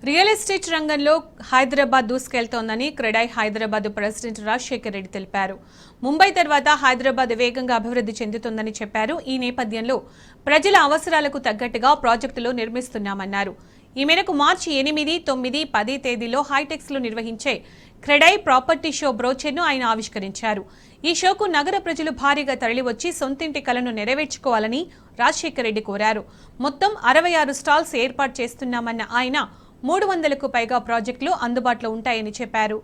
Real estate రంగంలో Hyderabad దూసుకెళ్తోందని CREDAI Hyderabad president Rajasekhar Reddy తెలిపారు. ముంబై తర్వాత హైదరాబాద్ వేగంగా అభివృద్ధి చెందుతుందని చెప్పారు. ఈ నేపథ్యంలో ప్రజల అవసరాలకు తగ్గట్టుగా ప్రాజెక్టులు నిర్మిస్తున్నామన్నారు. ఈ మేరకు మార్చి 8, 9, 10 తేదీలో హైటెక్స్లో నిర్వహించే క్రెడాయ్ ప్రాపర్టీ షో బ్రోచర్ను ఆయన ఆవిష్కరించారు. ఈ షోకు నగర ప్రజలు భారీగా తరలివచ్చి సొంతింటి కలను నెరవేర్చుకోవాలని రాజశేఖర్ రెడ్డి కోరారు. మొత్తం 66 స్టాల్స్ ఏర్పాటు చేస్తున్నామన్న ఆయన 300కు పైగా ప్రాజెక్టులు అందుబాటులో ఉంటాయని చెప్పారు.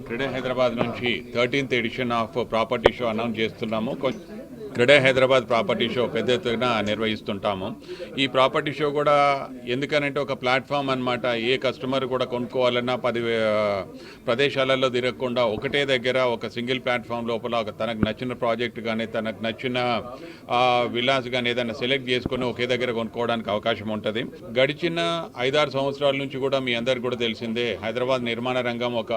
క్రెడాయ్ హైదరాబాద్ నుంచి 13th edition of property show announce చేస్తున్నాము. క్రెడాయ్ హైదరాబాద్ ప్రాపర్టీ షో పెద్ద ఎత్తున నిర్వహిస్తుంటాము. ఈ ప్రాపర్టీ షో కూడా ఎందుకనంటే ఒక ప్లాట్ఫామ్ అన్నమాట. ఏ కస్టమర్ కూడా కొనుక్కోవాలన్నా 10 ప్రదేశాలలో తిరగకుండా ఒకటే దగ్గర ఒక సింగిల్ ప్లాట్ఫామ్ లోపల తనకు నచ్చిన ప్రాజెక్ట్ కానీ తనకు నచ్చిన విలాస్ కానీ ఏదైనా సెలెక్ట్ చేసుకుని ఒకే దగ్గర కొనుక్కోవడానికి అవకాశం ఉంటుంది. గడిచిన 5-6 సంవత్సరాల నుంచి కూడా మీ అందరికి కూడా తెలిసిందే హైదరాబాద్ నిర్మాణ రంగం ఒక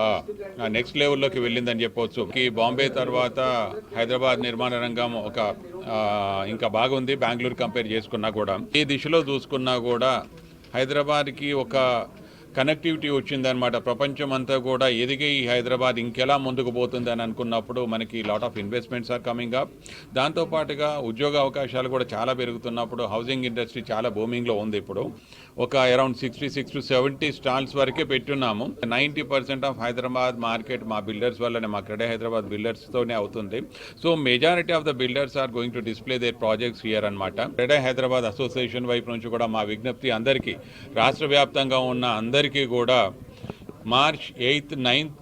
నెక్స్ట్ లెవెల్లోకి వెళ్ళిందని చెప్పవచ్చు. ఈ బాంబే తర్వాత హైదరాబాద్ నిర్మాణ రంగం ఒక ఇంకా బాగుంది బెంగళూరు కంపేర్ చేసుకున్నా కూడా. ఈ దిశలో చూసుకున్నా కూడా హైదరాబాద్కి ఒక కనెక్టివిటీ వచ్చిందనమాట. ప్రపంచం అంతా కూడా ఎదిగే ఈ హైదరాబాద్ ఇంకెలా ముందుకు పోతుంది అని అనుకున్నప్పుడు మనకి lot of investments are coming up. దాంతోపాటుగా ఉద్యోగ అవకాశాలు కూడా చాలా పెరుగుతున్నప్పుడు హౌసింగ్ ఇండస్ట్రీ చాలా బూమింగ్లో ఉంది. ఇప్పుడు ఒక అరౌండ్ 66 to 70 స్టాల్స్ వరకే పెట్టున్నాము. 90% ఆఫ్ హైదరాబాద్ మార్కెట్ మా బిల్డర్స్ వల్లనే, మా క్రెడాయ్ హైదరాబాద్ బిల్డర్స్తోనే అవుతుంది. So majority of the builders are going to display their projects here అనమాట. క్రెడాయ్ హైదరాబాద్ అసోసియేషన్ వైపు నుంచి కూడా మా విజ్ఞప్తి అందరికీ, రాష్ట్ర వ్యాప్తంగా ఉన్న అందరికీ కూడా మార్చ్ 8th, 9th,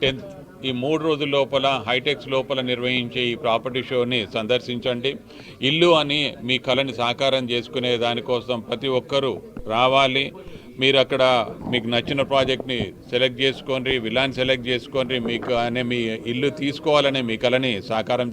10th ఈ 3 రోజుల లోపల హైటెక్స్ లోపల నిర్వహించే ఈ ప్రాపర్టీ షోని సందర్శించండి. ఇల్లు అని మీ కళని సాకారం చేసుకునే దానికోసం ప్రతి ఒక్కరూ రావాలి. మీరు అక్కడ మీకు నచ్చిన ప్రాజెక్ట్ని సెలెక్ట్ చేసుకోండి, విలాన్ని సెలెక్ట్ చేసుకోండి, మీకు అనే మీ ఇల్లు తీసుకోవాలనే మీ కళని సాకారం